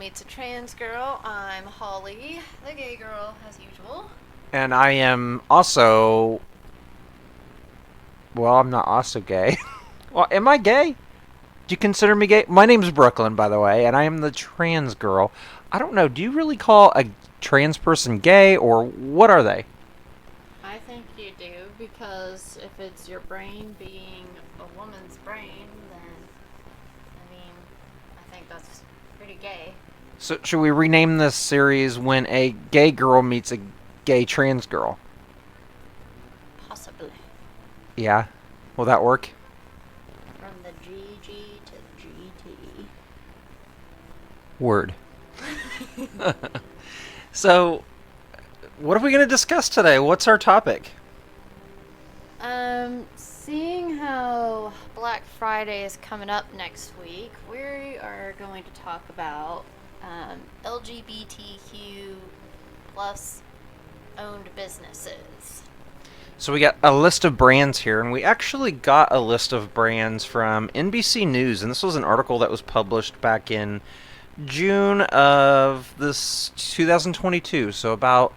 Meets a Trans Girl. I'm Holly, the gay girl, as usual. And I am also. Well, I'm not also gay. Well, am I gay? Do you consider me gay? My name's Brooklyn, by the way, and I am the trans girl. I don't know. Do you really call a trans person gay, or what are they? I think you do, because if it's your brain being a woman's brain, then, I think that's pretty gay. So, should we rename this series when a gay girl meets a gay trans girl? Possibly. Yeah. Will that work? From the GG to the GT. Word. So, what are we going to discuss today? What's our topic? Seeing how Black Friday is coming up next week, we are going to talk about LGBTQ plus owned businesses. So we got a list of brands here, and we actually got a list of brands from NBC News, and this was an article that was published back in June of this 2022. So about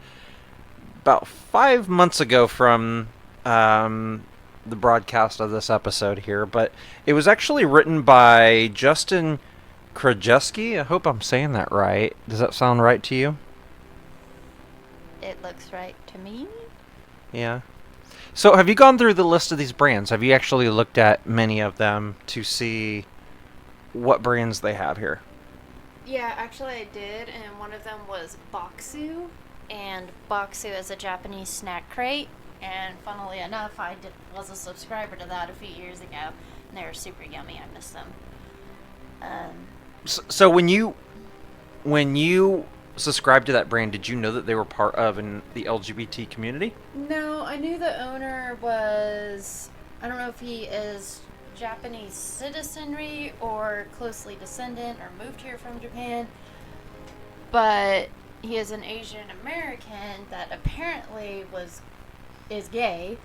5 months ago from the broadcast of this episode here, but it was actually written by Justin Krajewski. I hope I'm saying that right. Does that sound right to you? It looks right to me. Yeah. So have you gone through the list of these brands? Have you actually looked at many of them to see what brands they have here? Yeah, actually I did, and one of them was Boxu, and Boxu is a Japanese snack crate, and funnily enough, was a subscriber to that a few years ago, and they were super yummy. I miss them. So when you subscribed to that brand, did you know that they were part of the LGBT community? No, I knew the owner was, I don't know if he is Japanese citizenry or closely descendant or moved here from Japan, but he is an Asian American that apparently is gay,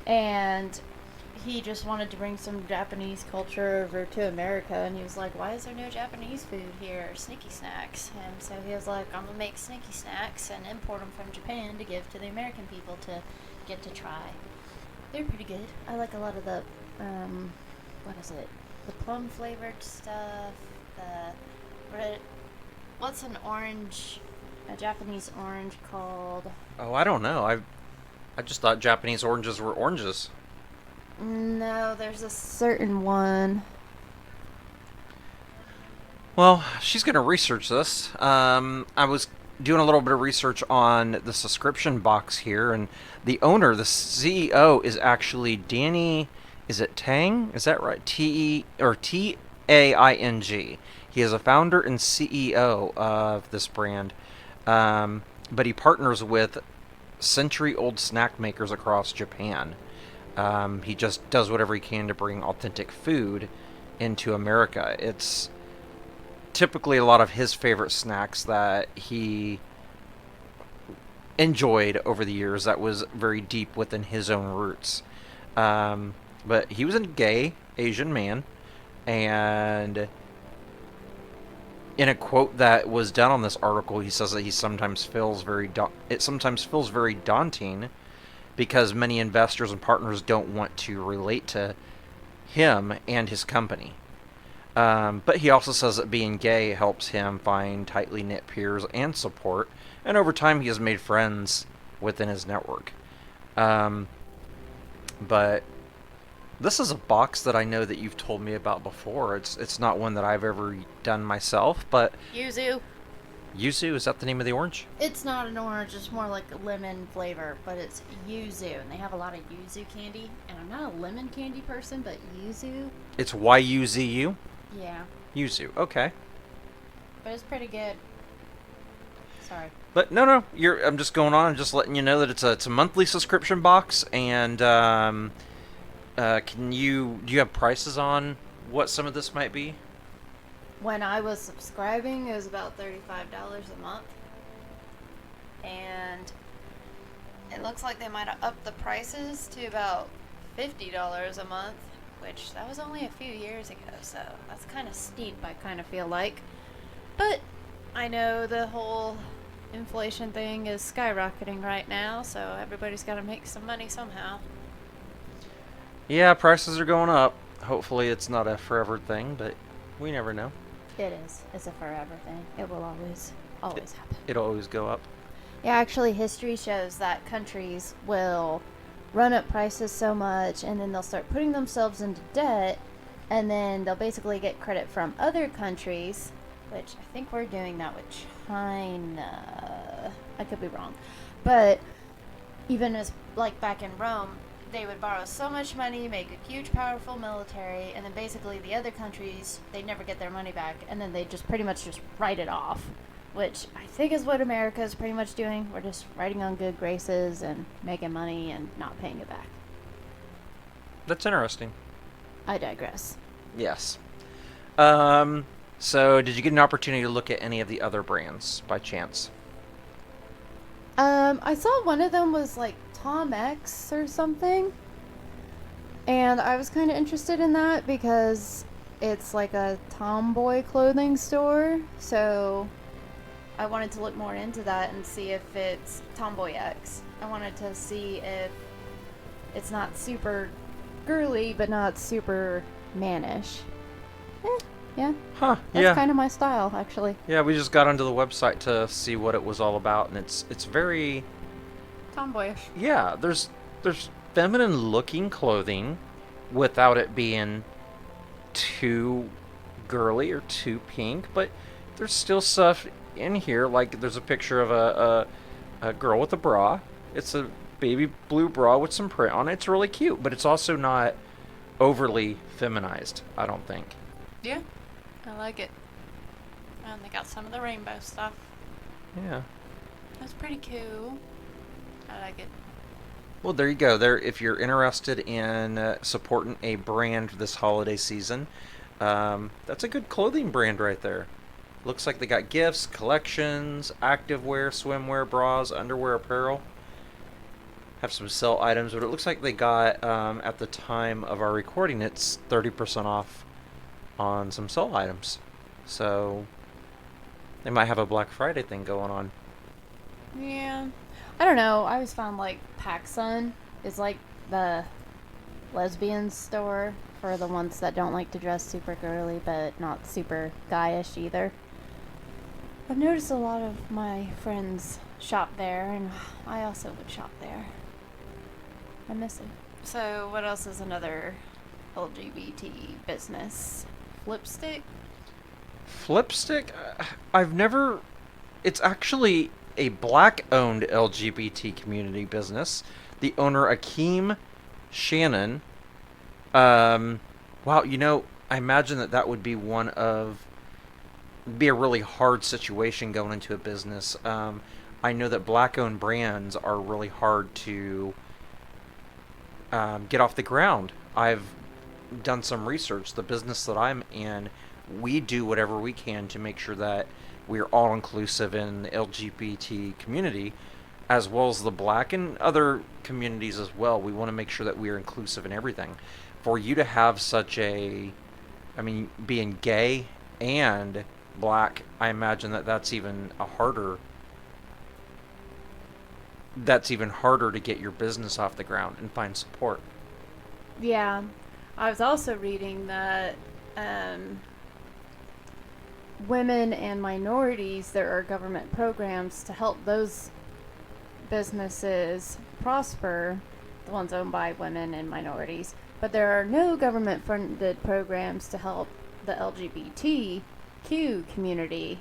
and he just wanted to bring some Japanese culture over to America, and he was like, why is there no Japanese food here, or sneaky snacks? And so he was like, I'm gonna make sneaky snacks and import them from Japan to give to the American people to get to try. They're pretty good. I like a lot of the what is it, the plum flavored stuff, what's a Japanese orange called? Oh, I don't know. I just thought Japanese oranges were oranges. No, there's a certain one. Well, she's going to research this. I was doing a little bit of research on the subscription box here, and the owner, the CEO, is actually Danny. Is it Tang? Is that right? Taing. He is a founder and CEO of this brand, but he partners with century-old snack makers across Japan. He just does whatever he can to bring authentic food into America. It's typically a lot of his favorite snacks that he enjoyed over the years that was very deep within his own roots. But he was a gay Asian man, and in a quote that was done on this article, he says that he sometimes feels it sometimes feels very daunting because many investors and partners don't want to relate to him and his company. But he also says that being gay helps him find tightly knit peers and support, and over time he has made friends within his network. But this is a box that I know that you've told me about before. It's not one that I've ever done myself, but Yuzu. yuzu, is that the name of the orange? It's not an orange, it's more like a lemon flavor, but it's yuzu, and they have a lot of yuzu candy. And I'm not a lemon candy person, but yuzu, It's yuzu. yeah. Yuzu. Okay. But it's pretty good. Sorry. But no, I'm just going on and just letting you know that it's a monthly subscription box, and do you have prices on what some of this might be? When I was subscribing, it was about $35 a month. And it looks like they might have upped the prices to about $50 a month, which that was only a few years ago, so that's kind of steep, I kind of feel like. But I know the whole inflation thing is skyrocketing right now, so everybody's got to make some money somehow. Yeah, prices are going up. Hopefully, it's not a forever thing, but we never know. It is. It's a forever thing. It will always happen. It'll always go up. Yeah, actually, history shows that countries will run up prices so much and then they'll start putting themselves into debt and then they'll basically get credit from other countries, which I think we're doing that with China. I could be wrong. But even as, like, back in Rome, they would borrow so much money, make a huge, powerful military, and then basically the other countries, they'd never get their money back, and then they just pretty much just write it off, which I think is what America is pretty much doing. We're just riding on good graces and making money and not paying it back. That's interesting. I digress. Yes. So did you get an opportunity to look at any of the other brands by chance? I saw one of them was like Tom X or something, and I was kind of interested in that because it's like a tomboy clothing store, so I wanted to look more into that and see if it's Tomboy X. I wanted to see if it's not super girly, but not super mannish. Yeah. Huh, That's yeah. kind of my style, actually. Yeah, we just got onto the website to see what it was all about, and it's very... Tomboyish. Yeah, there's feminine-looking clothing without it being too girly or too pink, but there's still stuff in here, like there's a picture of a girl with a bra. It's a baby blue bra with some print on it. It's really cute, but it's also not overly feminized, I don't think. Yeah, I like it. And they got some of the rainbow stuff. Yeah. That's pretty cool. I like it. Well, there you go. There, if you're interested in supporting a brand this holiday season, that's a good clothing brand right there. Looks like they got gifts, collections, activewear, swimwear, bras, underwear, apparel. Have some sell items, but it looks like they got, at the time of our recording, it's 30% off on some sell items. So, they might have a Black Friday thing going on. Yeah. I don't know. I always found like PacSun is like the lesbian store for the ones that don't like to dress super girly but not super guyish either. I've noticed a lot of my friends shop there, and I also would shop there. I miss it. So, what else is another LGBT business? Flipstick? Flipstick? I've never... It's actually a black-owned LGBT community business. The owner, Akeem Shannon. Wow, you know, I imagine that would be be a really hard situation going into a business. I know that black-owned brands are really hard to get off the ground. I've done some research. The business that I'm in, we do whatever we can to make sure that we're all inclusive in the LGBT community, as well as the black and other communities as well. We want to make sure that we are inclusive in everything. For you to have such a, I mean, being gay and black, I imagine that's even harder to get your business off the ground and find support. Yeah. I was also reading that women and minorities, there are government programs to help those businesses prosper, the ones owned by women and minorities, but there are no government funded programs to help the LGBTQ community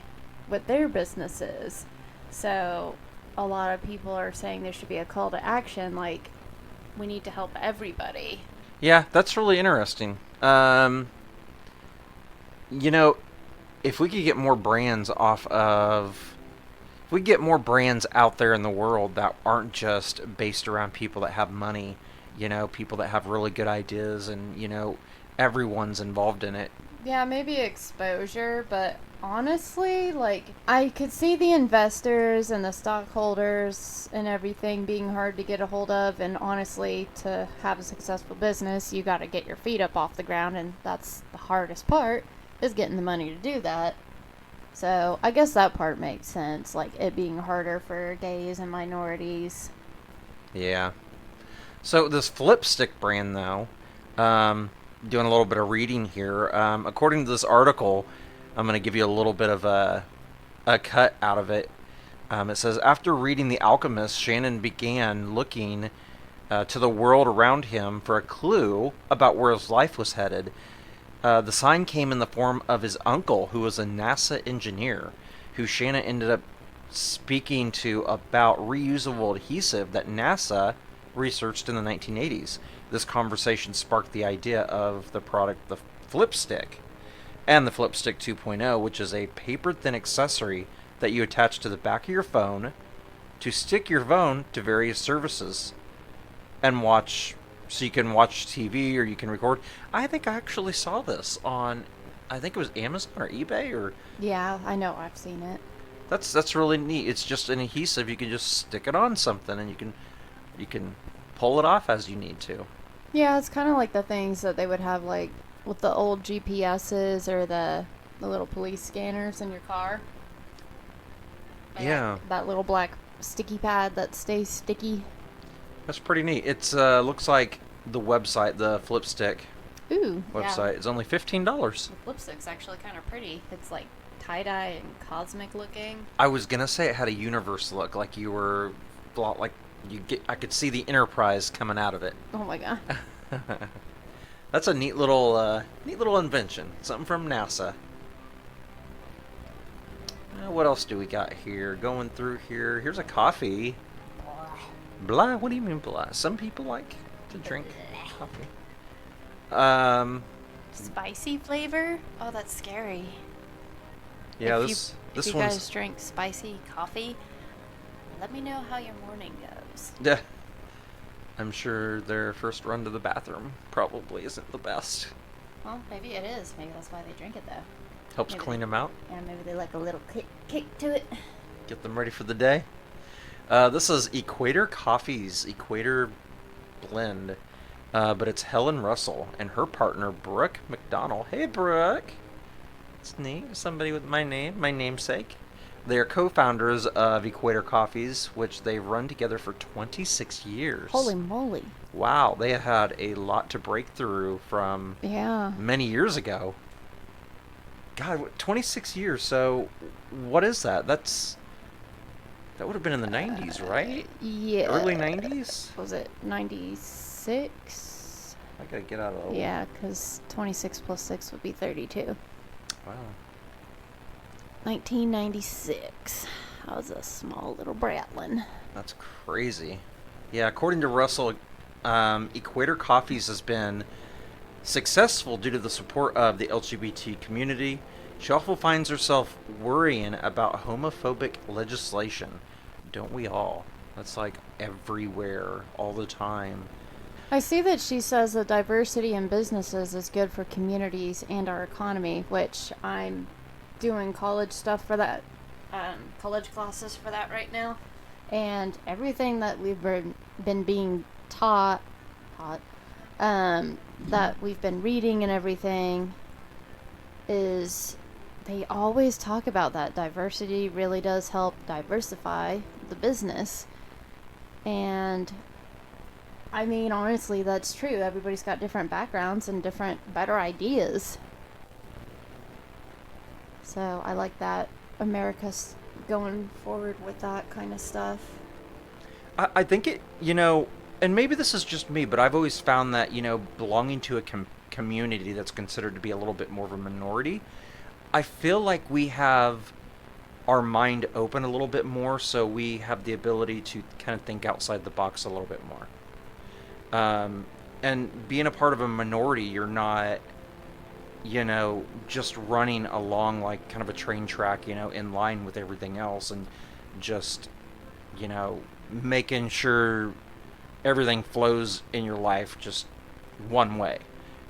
with their businesses. So a lot of people are saying there should be a call to action, like we need to help everybody. Yeah, that's really interesting. You know, if we could get more brands if we get more brands out there in the world that aren't just based around people that have money, you know, people that have really good ideas and, you know, everyone's involved in it. Yeah, maybe exposure, but honestly, like, I could see the investors and the stockholders and everything being hard to get a hold of, and honestly, to have a successful business, you gotta get your feet up off the ground, and that's the hardest part, is getting the money to do that. So I guess that part makes sense, like it being harder for gays and minorities. Yeah. So this Flipstick brand, though, doing a little bit of reading here. According to this article, I'm going to give you a little bit of a cut out of it. It says, after reading The Alchemist, Shannon began looking to the world around him for a clue about where his life was headed. The sign came in the form of his uncle, who was a NASA engineer, who Shannon ended up speaking to about reusable adhesive that NASA researched in the 1980s. This conversation sparked the idea of the product, the Flipstick, and the Flipstick 2.0, which is a paper-thin accessory that you attach to the back of your phone to stick your phone to various services and watch. So you can watch TV or you can record. I think I actually saw this on, I think it was Amazon or eBay, or Yeah, I know, I've seen it. that's really neat. It's just an adhesive. You can just stick it on something and you can pull it off as you need to. Yeah, it's kind of like the things that they would have like with the old GPSs or the little police scanners in your car. Yeah. That little black sticky pad that stays sticky. That's pretty neat. It's looks like the website, the Flipstick Ooh, website, yeah. is only $15. The lipstick's actually kind of pretty. It's like tie-dye and cosmic looking. I was gonna say it had a universe look, like you were, like you get. I could see the Enterprise coming out of it. Oh my god. That's a neat little invention. Something from NASA. What else do we got here? Going through here. Here's a coffee. Blah. What do you mean blah? Some people like to drink coffee. Spicy flavor? Oh, that's scary. Yeah, if this if you one's. guys drink spicy coffee, let me know how your morning goes. Yeah. I'm sure their first run to the bathroom probably isn't the best. Well, maybe it is. Maybe that's why they drink it though. Helps Maybe clean they- them out, Yeah, maybe they like a little kick to it. get them ready for the day. This is Equator Coffee's Equator Blend, but it's Helen Russell and her partner Brooke McDonald. Hey, Brooke. It's neat. Somebody with my namesake. They are co-founders of Equator Coffees, which they've run together for 26 years. Holy moly. Wow, they had a lot to break through from Yeah. many years ago. God, 26 years. So, what is that? That would have been in the 90s, right? Yeah. Early 90s? Was it 96? I gotta get out of the Yeah, because 26 plus 6 would be 32. Wow. 1996. I was a small little bratlin. That's crazy. Yeah, according to Russell, Equator Coffees has been successful due to the support of the LGBT community. She also finds herself worrying about homophobic legislation. Don't we all? That's like everywhere, all the time. I see that she says that diversity in businesses is good for communities and our economy, which I'm doing college stuff for that, college classes for that right now. And everything that we've been being taught, that we've been reading and everything is, they always talk about that diversity really does help diversify the business. And I mean, honestly, that's true. Everybody's got different backgrounds and different better ideas. So I like that America's going forward with that kind of stuff. I think it, and maybe this is just me, but I've always found that, belonging to a community that's considered to be a little bit more of a minority, I feel like we have our mind open a little bit more, so we have the ability to kind of think outside the box a little bit more. And being a part of a minority, you're not, just running along like kind of a train track, in line with everything else and just, making sure everything flows in your life just one way.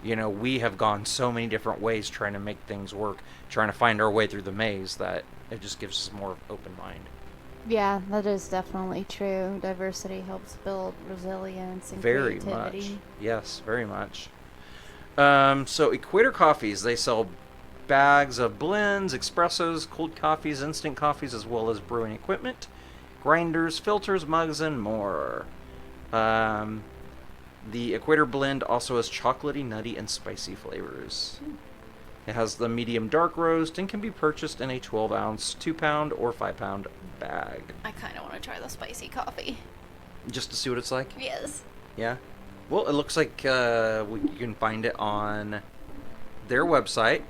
We have gone so many different ways trying to make things work, trying to find our way through the maze, that it just gives us more open mind. Yeah, that is definitely true. Diversity helps build resilience and Very creativity. much. Yes, very much. So Equator Coffees, they sell bags of blends, espressos, cold coffees, instant coffees, as well as brewing equipment, grinders, filters, mugs, and more. The Equator blend also has chocolatey, nutty, and spicy flavors. It has the medium dark roast and can be purchased in a 12-ounce, 2-pound, or 5-pound bag. I kind of want to try the spicy coffee. Just to see what it's like? Yes. Yeah. Well, it looks like you can find it on their website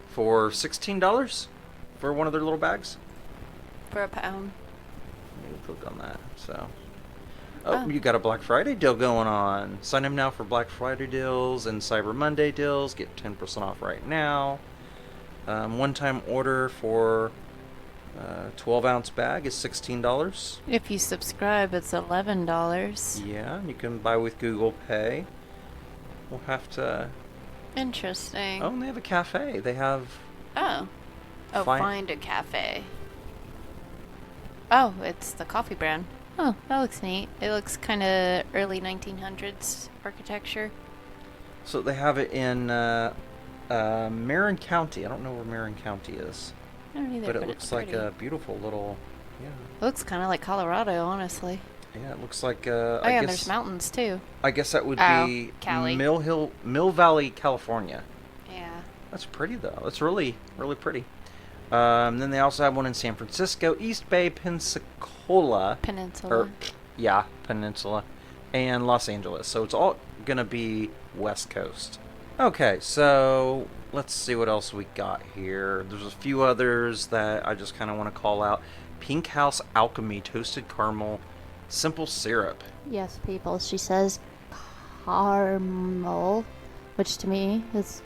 for $16 for one of their little bags. For a pound. Maybe click on that. So, you got a Black Friday deal going on. Sign up now for Black Friday deals and Cyber Monday deals. Get 10% off right now. One-time order for 12-ounce bag is $16. If you subscribe, it's $11. Yeah, you can buy with Google Pay. We'll have to... Interesting. Oh, and they have a cafe. They have... Oh, find a cafe. Oh, it's the coffee brand. Oh, that looks neat. It looks kind of early 1900s architecture. So they have it in Marin County. I don't know where Marin County is. I don't either, But it looks like pretty. a beautiful little... Yeah. It looks kind of like Colorado, honestly. Yeah, it looks like... Oh, I yeah, guess, there's mountains, too. I guess that would be Cali. Mill Valley, California. Yeah. That's pretty, though. That's really, really pretty. Then they also have one in San Francisco, East Bay, Pensacola. Peninsula. Peninsula. And Los Angeles. So it's all going to be West Coast. Okay, so let's see what else we got here. There's a few others that I just kind of want to call out. Pink House Alchemy Toasted Caramel Simple Syrup. Yes, people. She says caramel, which to me is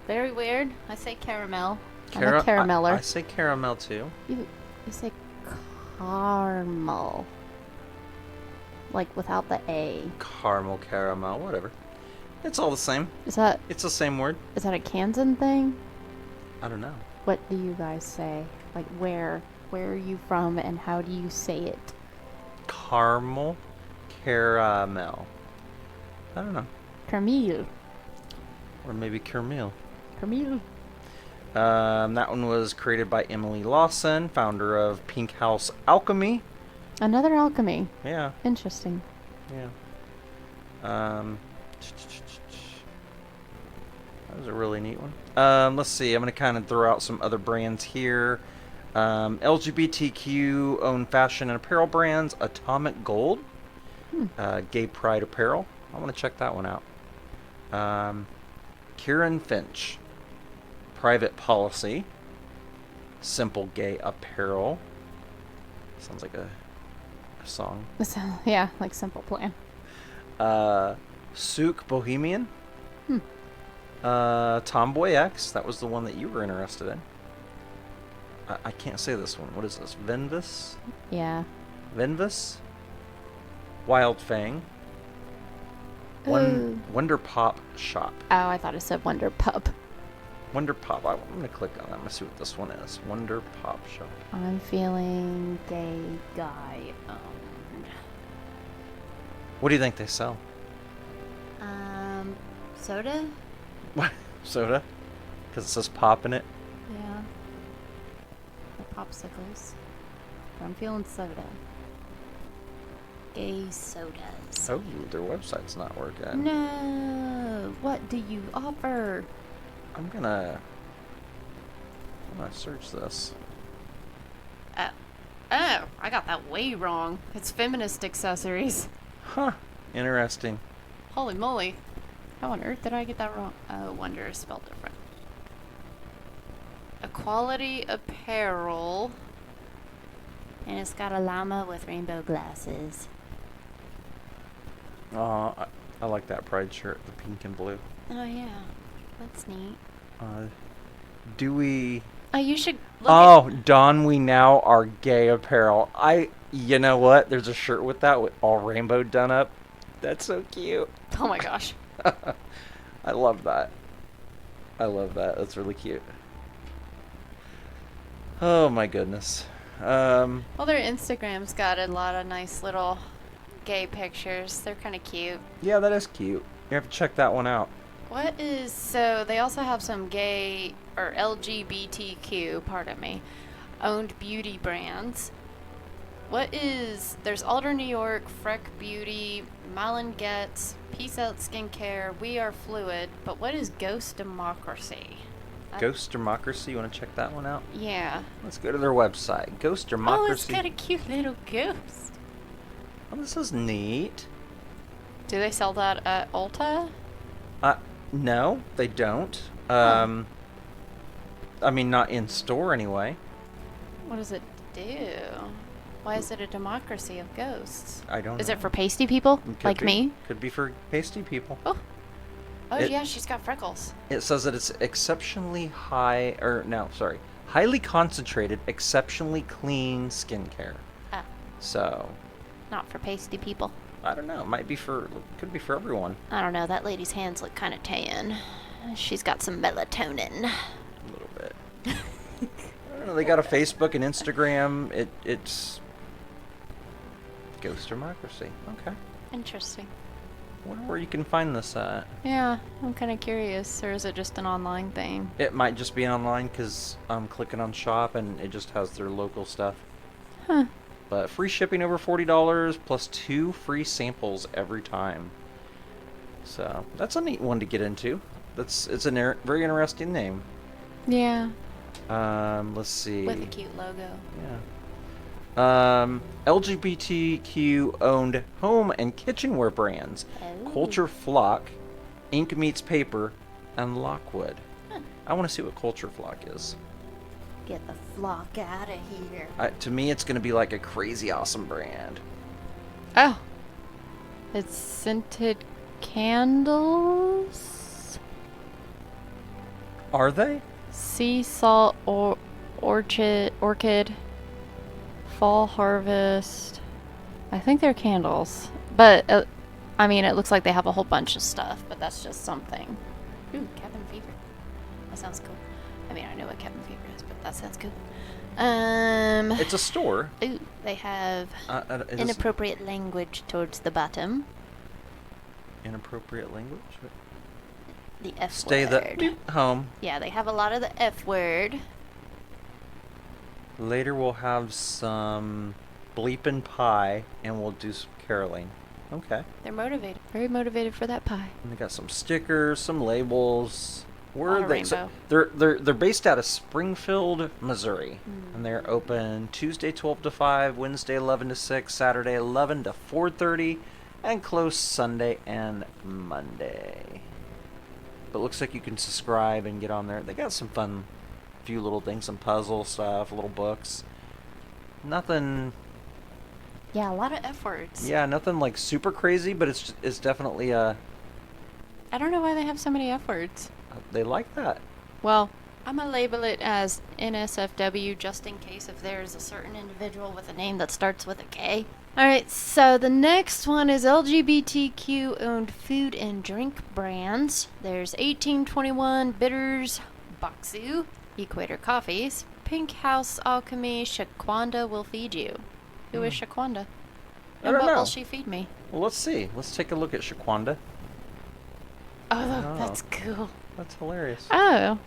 very weird. I say caramel. I'm a carameller. I say caramel too. You say caramel. Like without the A. Caramel, whatever. It's all the same. Is that It's the same word. a Kansan thing? I don't know. What do you guys say? Like where are you from and how do you say it? Caramel. I don't know. Caramel. Or maybe caramel. Caramel. That one was created by Emily Lawson, founder of Pink House Alchemy. Another alchemy. Yeah, Interesting. yeah. That was a really neat one. Let's see. I'm going to kind of throw out some other brands here. LGBTQ owned fashion and apparel brands. Atomic Gold. Gay Pride Apparel. I want to check that one out. Kieran Finch. Private Policy. Simple Gay Apparel. Sounds like a song. Yeah, like Simple Plan. Souk Bohemian. Tomboy X. That was the one that you were interested in. I can't say this one. What is this? Venvis? Yeah. Venvis? Wild Fang. Ooh. Wonder Pop Shop. Oh, I thought it said Wonder Pup. Wonder Pop. I'm going to click on that. I'm going to see what this one is. Wonder Pop Shop. I'm feeling gay guy. What do you think they sell? Soda? What? Soda? Because it says pop in it? Yeah. The popsicles. I'm feeling soda. Gay sodas. Oh, their website's not working. No. What do you offer? I'm gonna search this. Oh, I got that way wrong. It's feminist accessories. Huh. Interesting. Holy moly. How on earth did I get that wrong? Oh, Wonder is spelled different. Equality apparel. And it's got a llama with rainbow glasses. I like that Pride shirt, the pink and blue. Oh, yeah. That's neat. Do we... Oh, you should look Don we now are gay apparel. You know what? There's a shirt with that with all rainbow done up. That's so cute. Oh my gosh. I love that. That's really cute. Oh my goodness. Well, their Instagram's got a lot of nice little... gay pictures. They're kind of cute. Yeah, that is cute. You have to check that one out. What is so? They also have some gay or LGBTQ, pardon me, owned beauty brands. What is there's Alder New York, Freck Beauty, Malin Getz, Peace Out Skincare, We Are Fluid, but what is Ghost Democracy? Ghost Democracy, you want to check that one out? Yeah. Let's go to their website. Ghost Democracy. Oh, it's got a cute little ghost. Oh, this is neat. Do they sell that at Ulta? No, they don't. Huh. I mean, not in store anyway. What does it do? Why is it a democracy of ghosts? I don't know. Is it for pasty people Could like be. me? Could be for pasty people. Oh. Oh, It- yeah, she's got freckles. It says that it's highly concentrated, exceptionally clean skincare. Ah, So, not for pasty people. I don't know. Could be for everyone. I don't know. That lady's hands look kind of tan. She's got some melatonin. A little bit. I don't know. They got a Facebook and Instagram. It's Ghost Democracy. Okay. Interesting. Wonder where you can find this at. Yeah, I'm kind of curious. Or is it just an online thing? It might just be online because I'm clicking on shop and it just has their local stuff. Huh. But free shipping over $40 plus 2 free samples every time. So that's a neat one to get into. It's a very interesting name. Yeah. Let's see. With a cute logo. Yeah. LGBTQ owned home and kitchenware brands. Oh. Culture Flock, Ink Meets Paper, and Lockwood. Huh. I want to see what Culture Flock is. Get the flock out of here. To me, it's going to be like a crazy awesome brand. Oh. It's scented candles? Are they? Sea salt orchid. Fall harvest. I think they're candles. But, I mean, it looks like they have a whole bunch of stuff, but that's just something. Ooh, cabin fever. That sounds cool. I mean, I know what cabin fever is, but that sounds cool. It's a store. Ooh, they have It is inappropriate language towards the bottom. inappropriate language. The F Stay word. the home. Yeah, they have a lot of the F word. Later we'll have some bleeping pie and we'll do some caroling. Okay. They're motivated. Very motivated for that pie. And they got some stickers, some labels. Where On are a they? So rainbow. they're based out of Springfield, Missouri. And they're open Tuesday 12 to 5, Wednesday 11 to 6, Saturday 11 to 4:30, and closed Sunday and Monday. But looks like you can subscribe and get on there. They got some fun, few little things, some puzzle stuff, little books. Nothing. Yeah, a lot of F words. Yeah, nothing like super crazy, but it's definitely I don't know why they have so many F words. they like that. Well, I'm going to label it as NSFW just in case if there's a certain individual with a name that starts with a K. Alright, so the next one is LGBTQ owned food and drink brands. There's 1821 Bitters, Baksu, Equator Coffees, Pink House Alchemy, Shaquanda Will Feed You. Who is Shaquanda? I And don't what know. will she feed me? Well, let's see. Let's take a look at Shaquanda. Oh, that's cool. That's hilarious. Oh.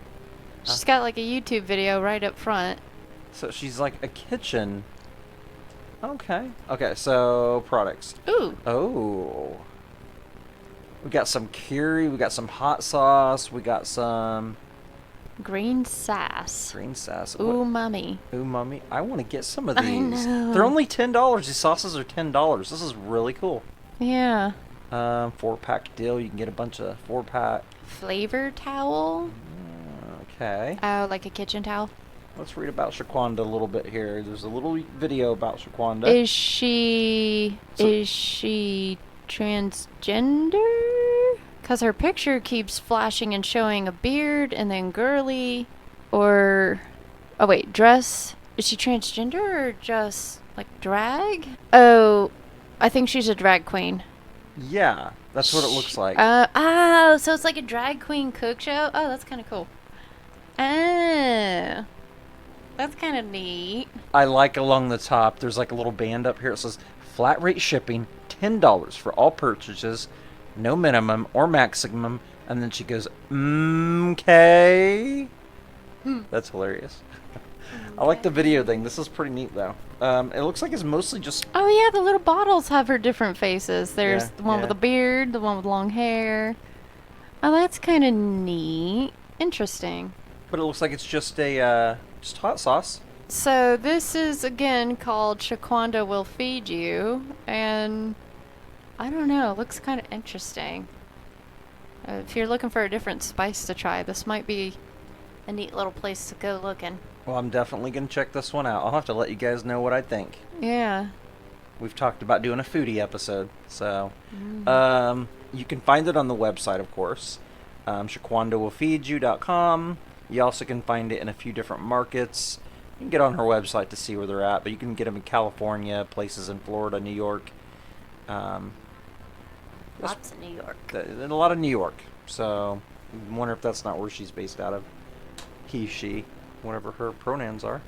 She's got like a YouTube video right up front. So she's like a kitchen. Okay. Okay, so products. Ooh. Oh. We got some curry, we got some hot sauce, we got some Green sass. green sauce. Umami. Umami. I want to get some of I these. know. They're only $10. These sauces are $10. This is really cool. Yeah. 4-pack deal. You can get a bunch of 4-pack. Flavor towel. Okay. Oh, like a kitchen towel. Let's read about Shaquanda a little bit here. There's a little video about Shaquanda. Is she transgender? Because her picture keeps flashing and showing a beard and then girly. Or, oh wait, dress. Is she transgender or just like drag? Oh, I think she's a drag queen. Yeah, that's what it looks like. Oh, so it's like a drag queen cook show? Oh, that's kind of cool. Oh, that's kind of neat. I like along the top, there's like a little band up here. It says, flat rate shipping, $10 for all purchases, no minimum or maximum, And then she goes, okay. That's hilarious. I like the video thing. This is pretty neat, though. It looks like it's mostly just... Oh, yeah, the little bottles have her different faces. There's Yeah, the one with a beard, the one with long hair. Oh, that's kind of neat. Interesting. But it looks like it's just a, just hot sauce. So this is, again, called Shaquanda Will Feed You. And I don't know, it looks kind of interesting. If you're looking for a different spice to try, this might be a neat little place to go looking. Well, I'm definitely going to check this one out. I'll have to let you guys know what I think. Yeah. We've talked about doing a foodie episode, so... you can find it on the website, of course. ShaquandaWillFeedYou.com. You also can find it in a few different markets. You can get on her website to see where they're at, but you can get them in California, places in Florida, New York. Lots of New York. And a lot of New York. So, I wonder if that's not where she's based out of. He, she, whatever her pronouns are.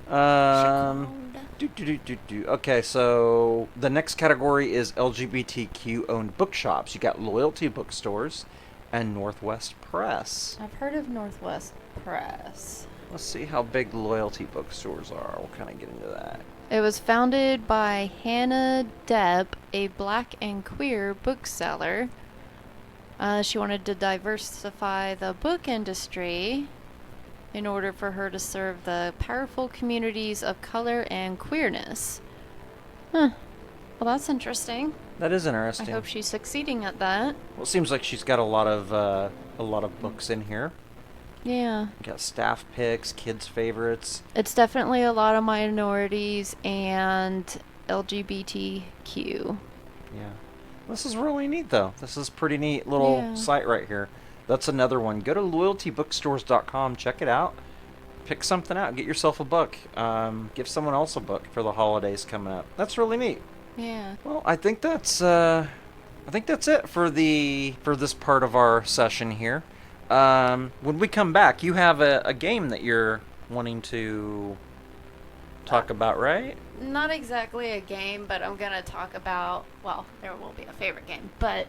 Okay, so the next category is LGBTQ owned bookshops. You got Loyalty Bookstores and Northwest Press. I've heard of Northwest Press. Let's see how big Loyalty Bookstores are. We'll kind of get into that. It was founded by Hannah Depp, a black and queer bookseller. She wanted to diversify the book industry in order for her to serve the powerful communities of color and queerness. Huh. Well, that's interesting. That is I interesting. hope she's succeeding at that. Well, it seems like she's got a lot of books in here. Yeah. You got staff picks, kids' favorites. It's definitely a lot of minorities and LGBTQ. Yeah. This is really neat, though. This is pretty neat little site right here. That's another one. Go to loyaltybookstores.com. Check it out. Pick something out. Get yourself a book. Give someone else a book for the holidays coming up. That's really neat. Yeah. Well, I think that's it for this part of our session here. When we come back, you have a game that you're wanting to talk about, right? Not exactly a game, but I'm gonna talk about, well, there will be a favorite game, but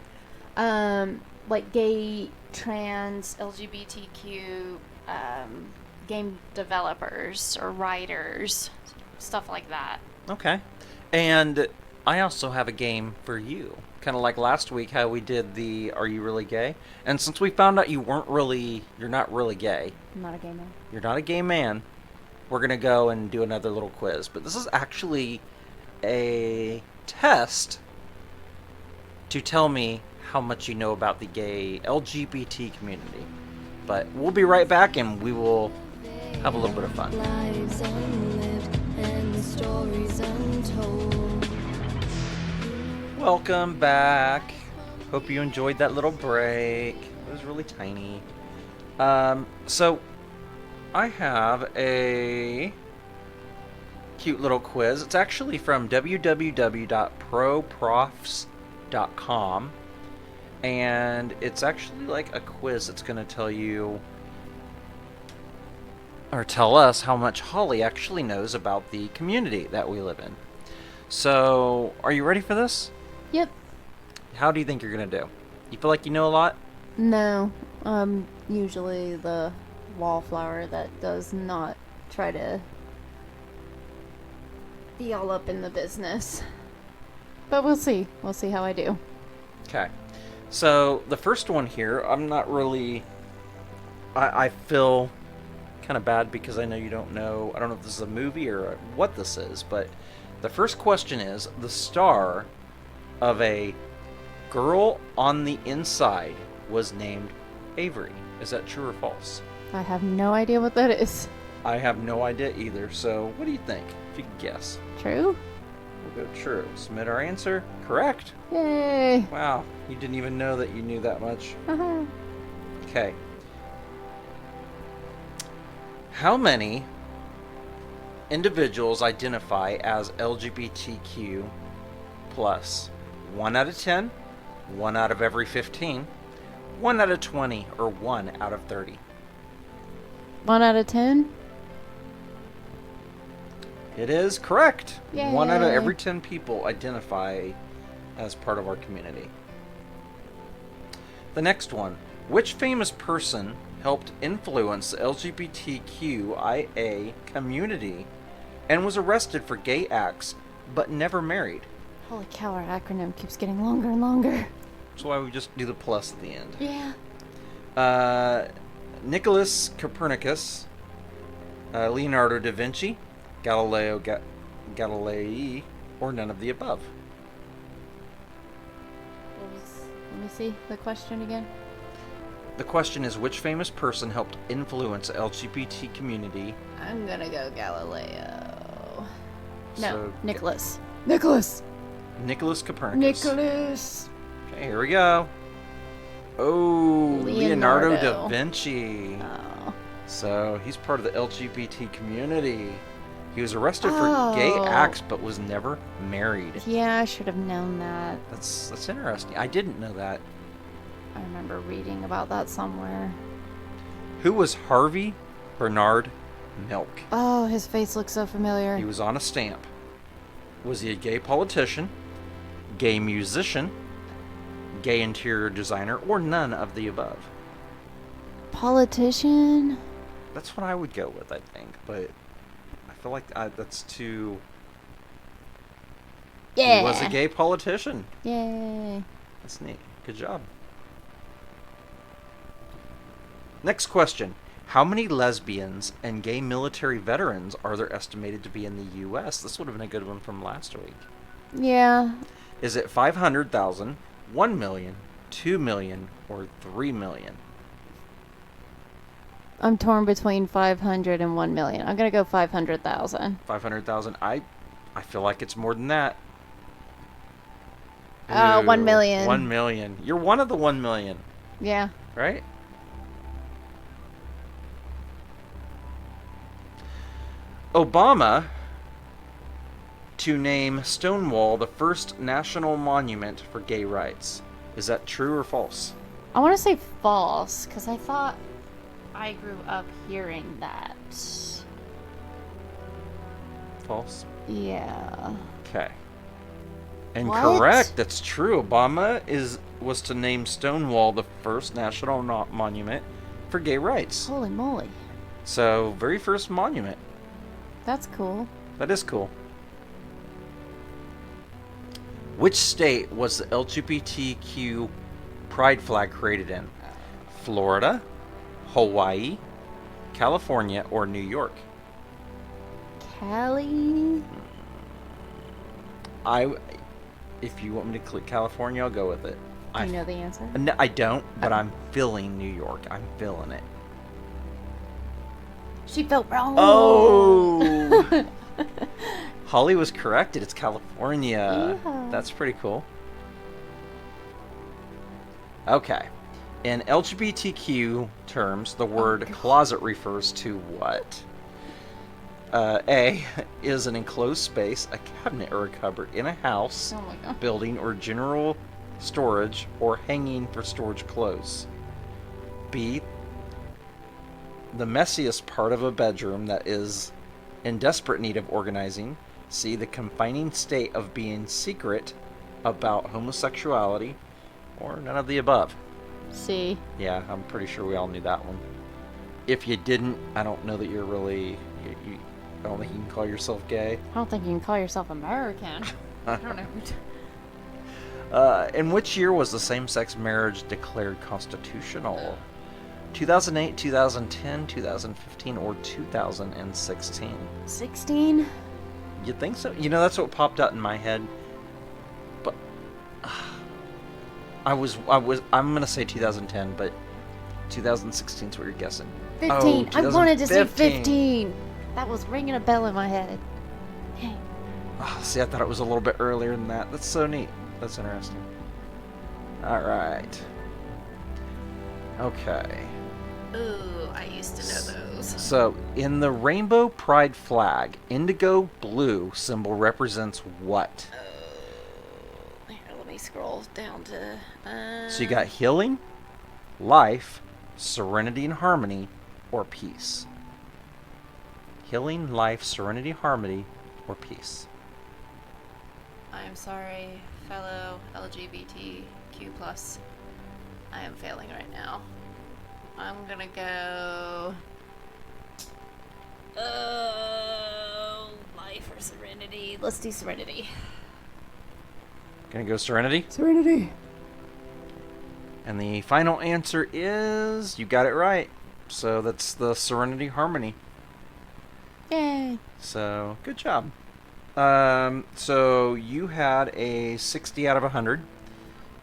like gay, trans, LGBTQ game developers or writers, stuff like that. Okay. And I also have a game for you. Kind of like last week how we did the Are You Really Gay? And since we found out you're not really gay. I'm not a gay man. You're not a gay man. We're going to go and do another little quiz. But this is actually a test to tell me how much you know about the gay LGBT community. But we'll be right back and we will have a little bit of fun. Lives unlived and the stories untold. Welcome back. Hope you enjoyed that little break. It was really tiny. So I have a cute little quiz. It's actually from www.proprofs.com, and it's actually like a quiz that's going to tell you or tell us how much Holly actually knows about the community that we live in. So, are you ready for this? Yep. How do you think you're going to do? You feel like you know a lot? No, usually the wallflower that does not try to be all up in the business. But we'll see. We'll see how I do. Okay. So, the first one here, I'm not really... I feel kind of bad because I know you don't know... I don't know if this is a movie or what this is, but the first question is, the star of a Girl on the Inside was named Avery. Is that true or false? I have no idea what that is. I have no idea either, so what do you think? If you could guess. True? We'll go true. Submit our answer. Correct. Yay! Wow, you didn't even know that you knew that much. Uh-huh. Okay. How many individuals identify as LGBTQ plus? 1 out of 10, 1 out of every 15, 1 out of 20, or 1 out of 30? 1 out of 10? It is correct. Yay. 1 out of every 10 people identify as part of our community. The next one. Which famous person helped influence the LGBTQIA community and was arrested for gay acts but never married? Holy cow, our acronym keeps getting longer and longer. That's why we just do the plus at the end. Yeah. Nicholas Copernicus, Leonardo da Vinci, Galileo Galilei, or none of the above. Let me see the question again. The question is, which famous person helped influence the LGBT community? I'm gonna go Galileo. No, So, Nicholas. Nicholas! Nicholas Copernicus. Nicholas! Okay, here we go. Oh, Leonardo da Leonardo. Vinci. Oh. So he's part of the LGBT community. He was arrested for gay Oh. acts but was never married. Yeah, I should have known that. That's interesting. I didn't know that. I remember reading about that somewhere. Who was Harvey Bernard Milk? Oh, his face looks so familiar. He was on a stamp. Was he a gay politician, gay musician, gay interior designer, or none of the above? Politician? That's what I would go with, I think, but I feel like that's too... Yeah. He was a gay politician. Yay. That's neat. Good job. Next question. How many lesbians and gay military veterans are there estimated to be in the U.S.? This would have been a good one from last week. Yeah. Is it 500,000, 1 million, 2 million, or 3 million? I'm torn between 500 and 1 million. I'm gonna go 500,000. 500,000. I feel like it's more than that. 1 million. 1 million. You're one of the 1 million, Yeah. right? Obama to name Stonewall the first national monument for gay rights. Is that true or false? I want to say false, because I thought I grew up hearing that. False. Yeah. Okay. What? Incorrect. That's true. Obama was to name Stonewall the first national monument for gay rights. Holy moly. So, very first monument. That's cool. That is cool. Which state was the LGBTQ pride flag created in? Florida, Hawaii, California, or New York? Cali? If you want me to click California, I'll go with it. Do you know the answer? No, I don't, but I'm feeling New York. I'm feeling it. She felt wrong. Oh! Holly was corrected. It's California. Yeah. That's pretty cool. Okay. In LGBTQ terms, the word closet refers to what? A is an enclosed space, a cabinet or a cupboard in a house, Oh my god. building, or general storage, or hanging for storage clothes. B, the messiest part of a bedroom that is in desperate need of organizing. C, the confining state of being secret about homosexuality, or none of the above. C. Yeah, I'm pretty sure we all knew that one. If you didn't, I don't know that you're really... I don't think you can call yourself gay. I don't think you can call yourself American. I don't know. In which year was the same-sex marriage declared constitutional? 2008, 2010, 2015, or 2016? 16? You think so? You know, that's what popped out in my head. But I'm gonna say 2010, but 2016 is what you're guessing. 15. Oh, I wanted to say 2015. 15. That was ringing a bell in my head. Dang. Oh, see, I thought it was a little bit earlier than that. That's so neat. That's interesting. All right. Okay. Ooh, I used to know those. So, in the rainbow pride flag, indigo blue symbol represents what? Here, let me scroll down to... So you got healing, life, serenity and harmony, or peace. Healing, life, serenity, harmony, or peace. I'm sorry, fellow LGBTQ+. I am failing right now. I'm gonna go. Oh, life or Serenity? Let's do Serenity. Gonna go Serenity? Serenity. And the final answer is, you got it right. So that's the Serenity Harmony. Yay. So, good job. So you had a 60 out of 100.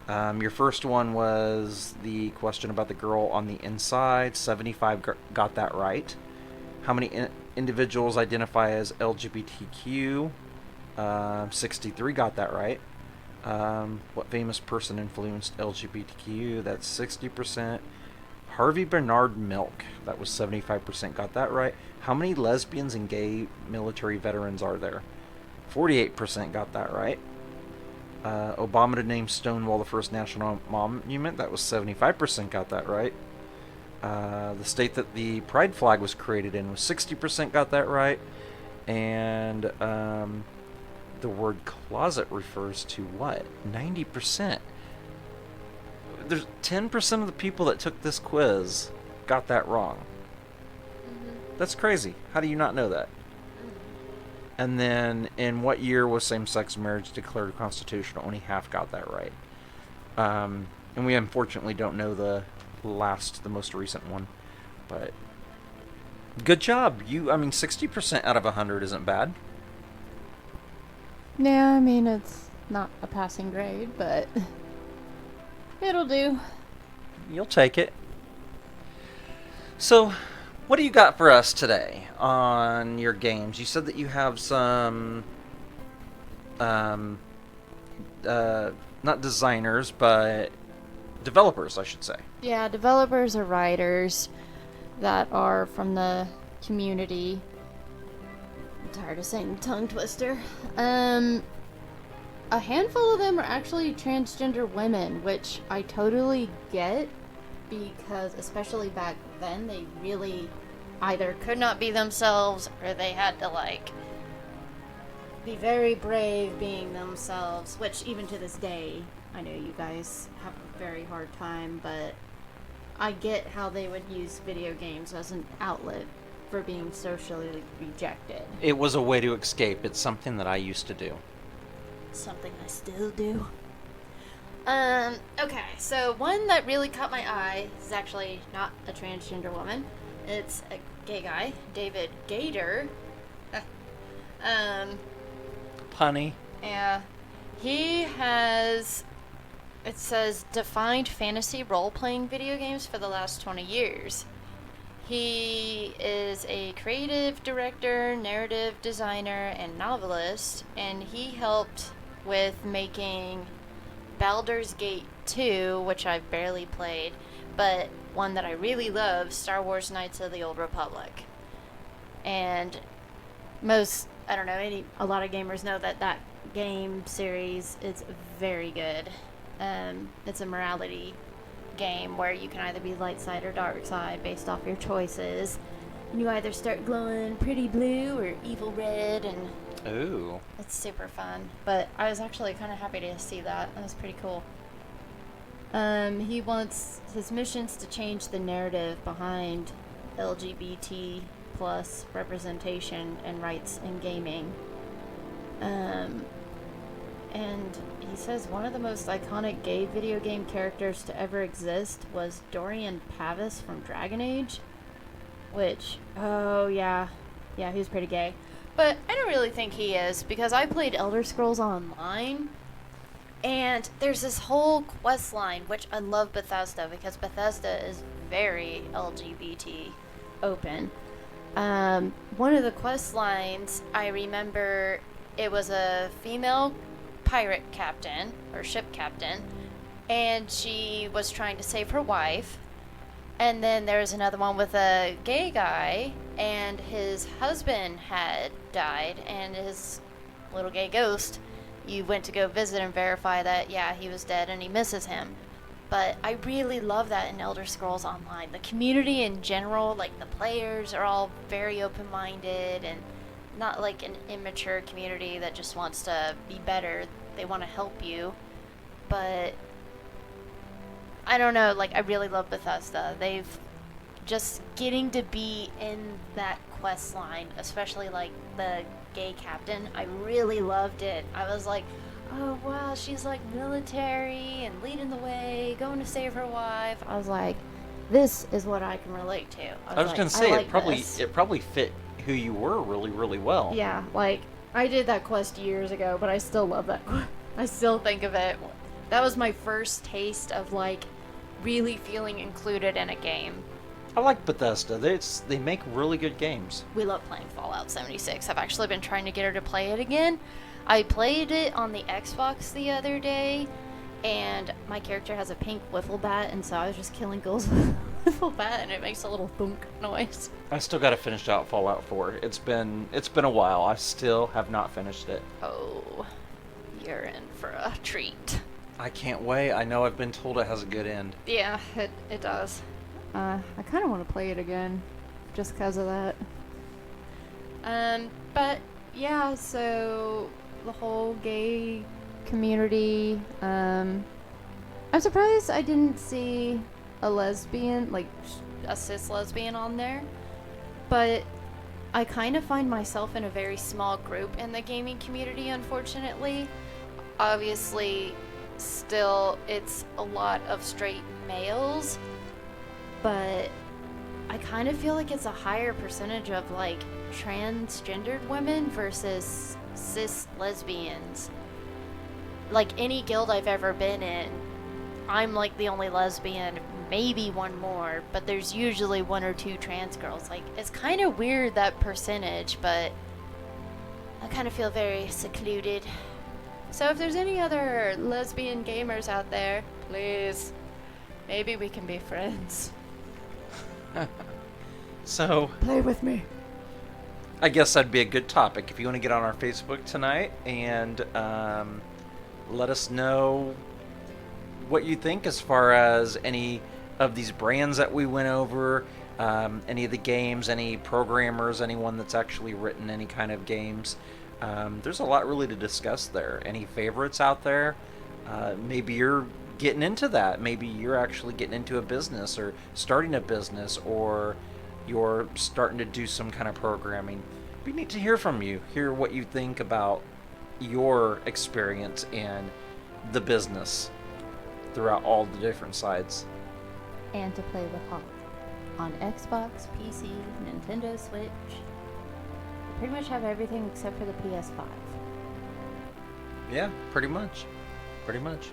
Your first one was the question about the girl on the inside. 75 got that right. How many individuals identify as LGBTQ? 63 got that right. What famous person influenced LGBTQ? That's 60%. Harvey Bernard Milk. That was 75%. Got that right. How many lesbians and gay military veterans are there? 48% got that right. Obama to name Stonewall the first national monument. That was 75% got that right. The state that the pride flag was created in was 60% got that right. And the word closet refers to what? 90%. There's 10% of the people that took this quiz got that wrong. That's crazy. How do you not know that? And then, in what year was same-sex marriage declared constitutional? Only half got that right. And we unfortunately don't know the most recent one. But good job. 60% out of 100 isn't bad. Yeah, I mean, it's not a passing grade, but it'll do. You'll take it. So, what do you got for us today on your games? You said that you have some, not designers, but developers, I should say. Yeah, developers or writers that are from the community. I'm tired of saying tongue twister. A handful of them are actually transgender women, which I totally get, because especially back then they really either could not be themselves or they had to be very brave being themselves, which even to this day I know you guys have a very hard time, but I get how they would use video games as an outlet for being socially rejected. It was a way to escape. It's something that I used to do. Something I still do. Okay, so one that really caught my eye is actually not a transgender woman. It's a gay guy, David Gator. Punny. Yeah. He has, it says, defined fantasy role-playing video games for the last 20 years. He is a creative director, narrative designer, and novelist, and he helped with making Baldur's Gate 2, which I've barely played, but one that I really love, Star Wars Knights of the Old Republic. And a lot of gamers know that game series is very good. It's a morality game where you can either be light side or dark side based off your choices. And you either start glowing pretty blue or evil red, and Ooh. it's super fun. But I was actually kind of happy to see that. That was pretty cool. He wants his missions to change the narrative behind LGBT plus representation and rights in gaming. And he says one of the most iconic gay video game characters to ever exist was Dorian Pavis from Dragon Age. Which, oh yeah, he was pretty gay. But I don't really think he is, because I played Elder Scrolls Online, and there's this whole quest line, which I love Bethesda, because Bethesda is very LGBT open. One of the quest lines, I remember, it was a female pirate captain, or ship captain, and she was trying to save her wife. And then there was another one with a gay guy, and his husband had died, and his little gay ghost, you went to go visit and verify that, yeah, he was dead and he misses him. But I really love that in Elder Scrolls Online. The community in general, like the players are all very open-minded and not like an immature community that just wants to be better. They want to help you. But I don't know, I really love Bethesda. They've just getting to be in that quest line, especially like the gay captain, I really loved it. I was like, oh wow, she's like military and leading the way, going to save her wife. I was like, this is what I can relate to. I was like, gonna say I like it probably fit who you were really, really well. Yeah, like I did that quest years ago, but I still love that quest. I still think of it. That was my first taste of like really feeling included in a game. I like Bethesda. They make really good games. We love playing Fallout 76. I've actually been trying to get her to play it again. I played it on the Xbox the other day, and my character has a pink wiffle bat, and so I was just killing ghouls with a wiffle bat, and it makes a little thunk noise. I still got to finish out Fallout 4. It's been a while. I still have not finished it. Oh, you're in for a treat. I can't wait. I know I've been told it has a good end. Yeah, it does. I kind of want to play it again, just because of that. But yeah, so the whole gay community. I'm surprised I didn't see a lesbian, like a cis lesbian, on there. But I kind of find myself in a very small group in the gaming community, unfortunately. Obviously, still, it's a lot of straight males. But I kind of feel like it's a higher percentage of like transgendered women versus cis lesbians. Like any guild I've ever been in, I'm like the only lesbian, maybe one more, but there's usually one or two trans girls. Like it's kind of weird, that percentage, but I kind of feel very secluded. So if there's any other lesbian gamers out there, please, maybe we can be friends. So, play with me. I guess that'd be a good topic if you want to get on our Facebook tonight and let us know what you think as far as any of these brands that we went over, any of the games, any programmers, anyone that's actually written any kind of games. There's a lot really to discuss there. Any favorites out there? Maybe you're getting into that. Maybe you're actually getting into a business or starting a business, or you're starting to do some kind of programming. We need to hear from you, hear what you think about your experience in the business throughout all the different sides. And to play with Holly on Xbox, PC, Nintendo Switch. Pretty much have everything except for the PS5. Yeah, pretty much. Pretty much.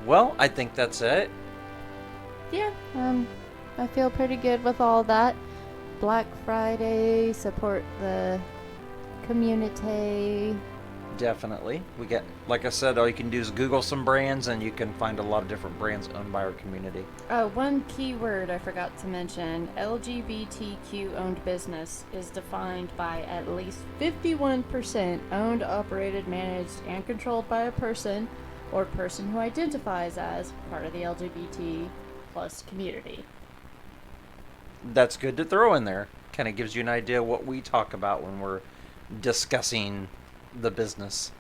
Well, I think that's it. Yeah, I feel pretty good with all that. Black Friday, support the community. Definitely. We get, like I said, all you can do is Google some brands and you can find a lot of different brands owned by our community. One key word I forgot to mention. LGBTQ owned business is defined by at least 51% owned, operated, managed, and controlled by a person or person who identifies as part of the LGBT plus community. That's good to throw in there. Kind of gives you an idea what we talk about when we're discussing the business.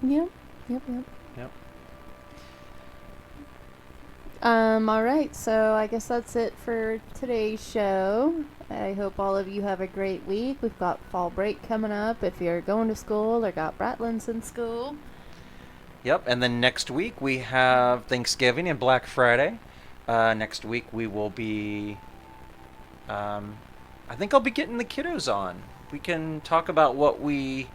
Yep. Alright, so I guess that's it for today's show. I hope all of you have a great week. We've got fall break coming up if you're going to school or got Bratlins in school. Yep, and then next week we have Thanksgiving and Black Friday. Next week we will be... I think I'll be getting the kiddos on. We can talk about what we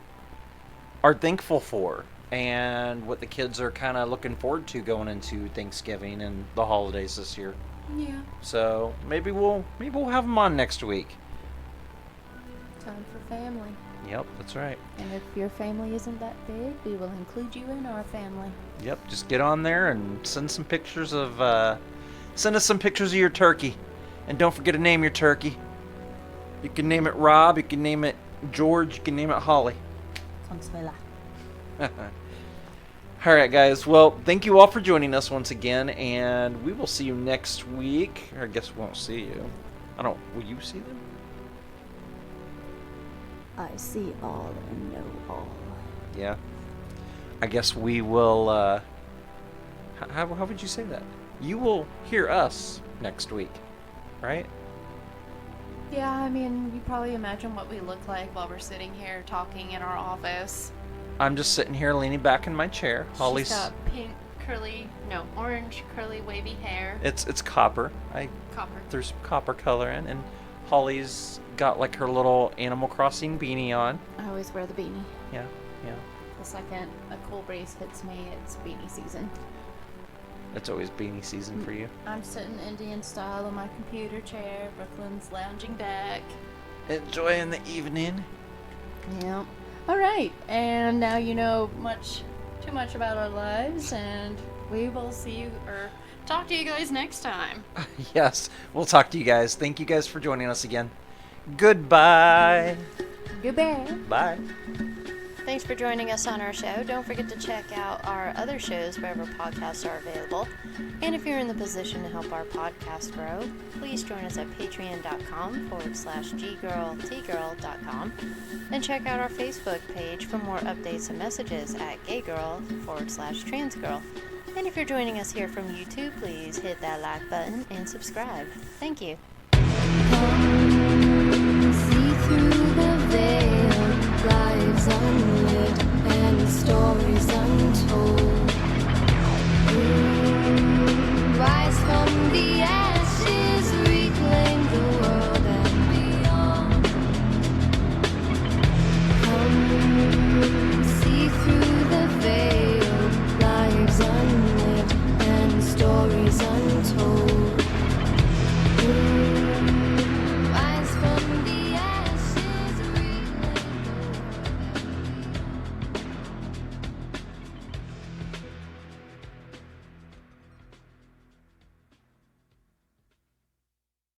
are thankful for and what the kids are kind of looking forward to going into Thanksgiving and the holidays this year. Yeah. So maybe we'll have them on next week. Time for family. Yep, that's right. And if your family isn't that big, we will include you in our family. Yep, just get on there and send some pictures of send us some pictures of your turkey. And don't forget to name your turkey. You can name it Rob, you can name it George, you can name it Holly. Consuela. Alright guys, well, thank you all for joining us once again, and we will see you next week. Or I guess we won't see you. Will you see them? I see all and know all. Yeah. I guess we will, how would you say that? You will hear us next week. right? Yeah, I mean, you probably imagine what we look like while we're sitting here talking in our office. I'm just sitting here leaning back in my chair. Holly's She's got orange curly wavy hair. it's copper. Copper. There's copper color in, and Holly's got like her little Animal Crossing beanie on. I always wear the beanie. Yeah. The second a cool breeze hits me, it's beanie season. It's always beanie season for you. I'm sitting Indian style on my computer chair. Brooklyn's lounging back. Enjoying the evening. Yeah. All right, and now you know too much about our lives, and we will see you or talk to you guys next time. Yes, we'll talk to you guys. Thank you guys for joining us again. Goodbye. Goodbye. Bye. Thanks for joining us on our show. Don't forget to check out our other shows wherever podcasts are available. And if you're in the position to help our podcast grow, please join us at patreon.com/ggirltgirl.com and check out our Facebook page for more updates and messages at gaygirl/transgirl. And if you're joining us here from YouTube, please hit that like button and subscribe. Thank you.